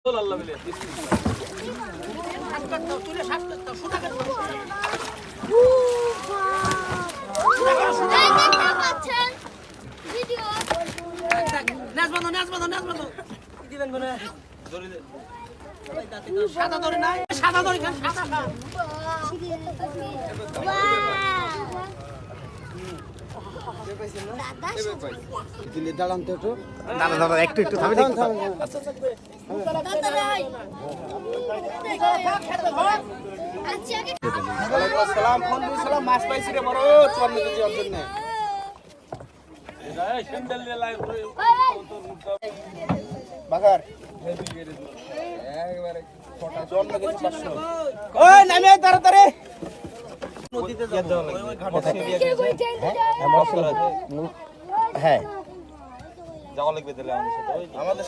আল্লাহ বলে সাদা ধরে নাই সাদা ধরে খান সাদা খান দাঁড়ান তো একটু দাদা দাদা একটু একটু থামে দেখি সালাম ফোন দিয়ে সালাম মাছ পাইছি রে বড় 54 কেজি অর্জন নে এই স্যান্ডেল নিয়ে লাইন করে বাগার একবারে ফটা 54 কেজি 500 ওই নামে তাড়াতাড়ি নদীতে যাব ওই ঘাটে এরিয়া গেছে হ্যাঁ হ্যাঁ যাওয়া লাগবে তাহলে আমাদের সাথে